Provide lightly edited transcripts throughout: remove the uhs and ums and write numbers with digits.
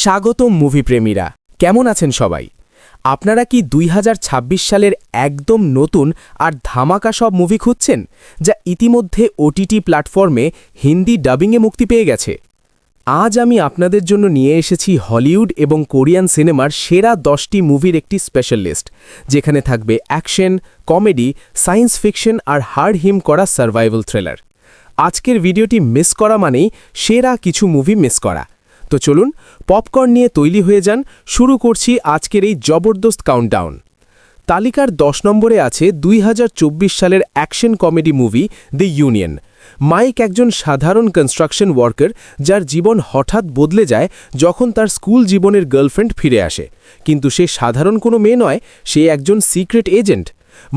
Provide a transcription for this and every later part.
স্বাগতম মুভি প্রেমীরা, কেমন আছেন সবাই? আপনারা কি 2026 সালের একদম নতুন আর ধামাকা সব মুভি খুঁজছেন, যা ইতিমধ্যে ওটিটি প্ল্যাটফর্মে হিন্দি ডাবিংয়ে মুক্তি পেয়ে গেছে? আজ আমি আপনাদের জন্য নিয়ে এসেছি হলিউড এবং কোরিয়ান সিনেমার সেরা 10টি মুভির একটি স্পেশাল লিস্ট, যেখানে থাকবে অ্যাকশন, কমেডি, সায়েন্স ফিকশন আর হাড় হিম করা সার্ভাইভাল থ্রিলার। আজকের ভিডিওটি মিস করা মানেই সেরা কিছু মুভি মিস করা। তো চলুন পপকর্ন নিয়ে তৈরি হয়ে যান, শুরু করছি আজকের এই জবরদস্ত কাউন্টডাউন। তালিকার 10 নম্বরে আছে 2024 সালের action comedy movie the union. Mike একজন সাধারণ কনস্ট্রাকশন ওয়ার্কার, যার জীবন হঠাৎ বদলে যায় যখন তার স্কুল জীবনের গার্লফ্রেন্ড ফিরে আসে। কিন্তু সে সাধারণ কোনো মেয়ে নয়, সে একজন সিক্রেট এজেন্ট।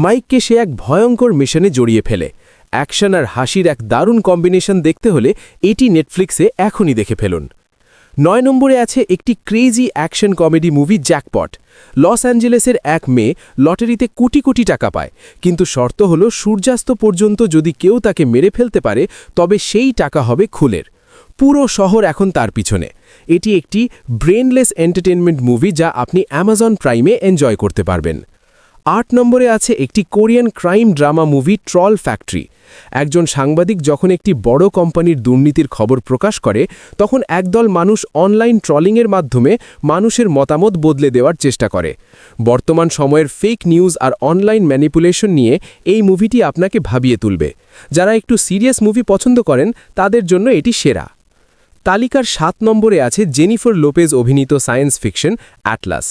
মাইককে সে এক ভয়ঙ্কর মিশনে জড়িয়ে ফেলে। অ্যাকশন আর হাসির এক দারুণ কম্বিনেশন দেখতে হলে এটি নেটফ্লিক্সে এখনই দেখে ফেলুন। 9 নম্বরে আছে একটি crazy action comedy movie jackpot. Los অ্যাঞ্জেলেসের এক মেয়ে লটারিতে কোটি কোটি টাকা পায়, কিন্তু শর্ত হলো সূর্যাস্ত পর্যন্ত যদি কেউ তাকে মেরে ফেলতে পারে তবে সেই টাকা হবে খুলের। পুরো শহর এখন তার পিছনে। এটি একটি ব্রেনলেস এন্টারটেনমেন্ট মুভি, যা আপনি অ্যামাজন প্রাইমে এনজয় করতে পারবেন। 8 নম্বরে আছে একটি Korean crime drama movie troll factory. একজন সাংবাদিক যখন একটি বড় কোম্পানির দুর্নীতির খবর প্রকাশ করে, তখন একদল মানুষ অনলাইন ট্রলিংয়ের মাধ্যমে মানুষের মতামত বদলে দেওয়ার চেষ্টা করে। বর্তমান সময়ের ফেক নিউজ আর অনলাইন ম্যানিপুলেশন নিয়ে এই মুভিটি আপনাকে ভাবিয়ে তুলবে। যারা একটু সিরিয়াস মুভি পছন্দ করেন তাদের জন্য এটি সেরা। তালিকার 7 নম্বরে আছে জেনিফার লোপেজ অভিনীত সায়েন্স ফিকশন অ্যাটলাস।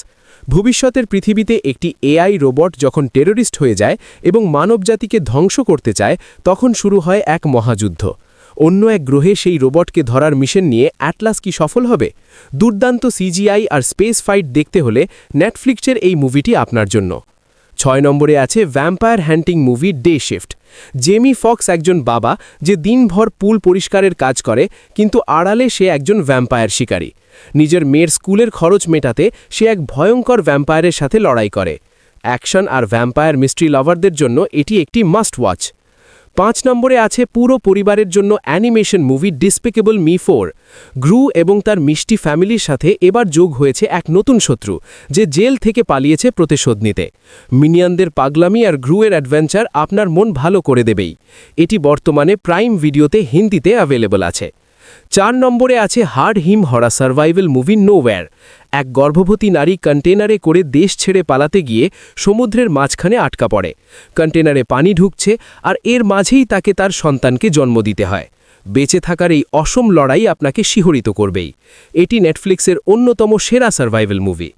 ভবিষ্যতের পৃথিবীতে একটি এআই রোবট যখন টেররিস্ট হয়ে যায় এবং মানবজাতিকে ধ্বংস করতে চায়, তখন শুরু হয় এক মহাযুদ্ধ। অন্য এক গ্রহে সেই রোবটকে ধরার মিশন নিয়ে অ্যাটলাস কি সফল হবে? দুর্দান্ত সিজিআই আর স্পেস ফাইট দেখতে হলে নেটফ্লিক্সের এই মুভিটি আপনার জন্য। 6 নম্বরে আছে vampire হ্যান্টিং movie day shift. Jamie Foxx একজন বাবা, যে দিনভর পুল পরিষ্কারের কাজ করে, কিন্তু আড়ালে সে একজন ভ্যাম্পায়ার শিকারী। নিজের মেয়ের স্কুলের খরচ মেটাতে সে এক ভয়ঙ্কর ভ্যাম্পায়ারের সাথে লড়াই করে। অ্যাকশন আর ভ্যাম্পায়ার মিস্ট্রি লাভারদের জন্য এটি একটি মাস্ট ওয়াচ। 5 নম্বরে আছে পুরো পরিবারের জন্য অ্যানিমেশন মুভি ডিসপিকেবল মি 4। গ্রু এবং তার মিষ্টি ফ্যামিলির সাথে এবার যোগ হয়েছে এক নতুন শত্রু, যে জেল থেকে পালিয়েছে প্রতিশোধ নিতে। মিনিয়নদের পাগলামি আর গ্রুয়ের অ্যাডভেঞ্চার আপনার মন ভালো করে দেবেই। এটি বর্তমানে প্রাইম ভিডিওতে হিন্দিতে অ্যাভেলেবল আছে। 4 নম্বরে আছে হাড় হিম হরা সার্ভাইভাল মুভি নোওয়্যার। এক গর্ভবতী নারী কন্টেনারে করে দেশ ছেড়ে পালাতে গিয়ে সমুদ্রের মাঝখানে আটকা পড়ে। কন্টেনারে পানি ঢুকছে আর এর মাঝেই তাকে তার সন্তানকে জন্ম দিতে হয়। বেঁচে থাকার এই অসম লড়াই আপনাকে শিহরিত করবেই। এটি নেটফ্লিক্সের অন্যতম সেরা সার্ভাইভাল মুভি।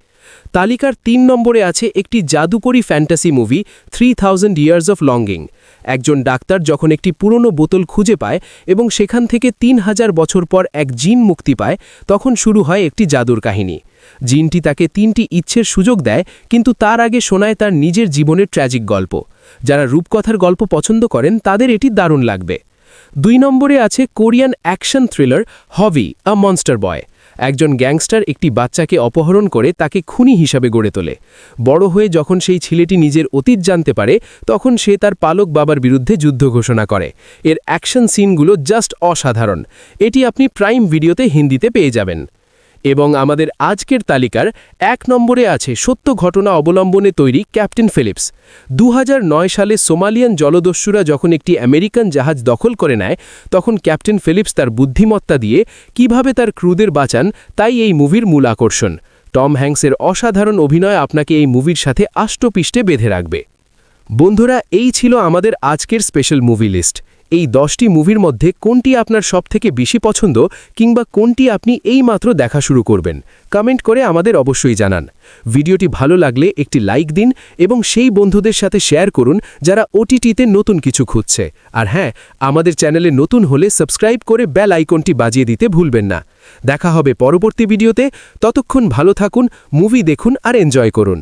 তালিকার 3 নম্বরে আছে একটি জাদুকরী fantasy movie 3000 years of longing. একজন ডাক্তার যখন একটি পুরনো বোতল খুঁজে পায় এবং সেখান থেকে 3000 বছর পর এক জিন মুক্তি পায়, তখন শুরু হয় একটি জাদুর কাহিনী। জিনটি তাকে 3টি ইচ্ছের সুযোগ দেয়, কিন্তু তার আগে শোনায় তার নিজের জীবনের ট্র্যাজিক গল্প। যারা রূপকথার গল্প পছন্দ করেন তাদের এটি দারুণ লাগবে। 2 নম্বরে আছে Korean action thriller hobby a monster boy. একজন গ্যাংস্টার একটি বাচ্চাকে অপহরণ করে তাকে খুনি হিসাবে গড়ে তোলে। বড় হয়ে যখন সেই ছেলেটি নিজের অতীত জানতে পারে, তখন সে তার পালক বাবার বিরুদ্ধে যুদ্ধ ঘোষণা করে। এর অ্যাকশন সিনগুলো জাস্ট অসাধারণ। এটি আপনি প্রাইম ভিডিওতে হিন্দিতে পেয়ে যাবেন। এবং আমাদের আজকের তালিকার 1 নম্বরে আছে সত্য ঘটনা অবলম্বনে তৈরি ক্যাপ্টেন ফিলিপস। 2009 সালে সোমালিয়ান জলদস্যুরা যখন একটি আমেরিকান জাহাজ দখল করে নেয়, তখন ক্যাপ্টেন ফিলিপস তার বুদ্ধিমত্তা দিয়ে কিভাবে তার ক্রুদের বাঁচান, তাই এই মুভির মূল আকর্ষণ। টম হ্যাঙ্কসের অসাধারণ অভিনয় আপনাকে এই মুভির সাথে আষ্টপিষ্টে বেঁধে রাখবে। বন্ধুরা, এই ছিল আমাদের আজকের স্পেশাল মুভি লিস্ট। এই 10টি মুভির মধ্যে কোনটি আপনার সবথেকে বেশি পছন্দ, কিংবা কোনটি আপনি এইমাত্র দেখা শুরু করবেন, কমেন্ট করে আমাদের অবশ্যই জানান। ভিডিওটি ভালো লাগলে একটি লাইক দিন এবং সেই বন্ধুদের সাথে শেয়ার করুন যারা ওটিটিতে নতুন কিছু খুঁজছে। আর হ্যাঁ, আমাদের চ্যানেলে নতুন হলে সাবস্ক্রাইব করে বেল আইকনটি বাজিয়ে দিতে ভুলবেন না। দেখা হবে পরবর্তী ভিডিওতে। ততক্ষণ ভালো থাকুন, মুভি দেখুন আর এনজয় করুন।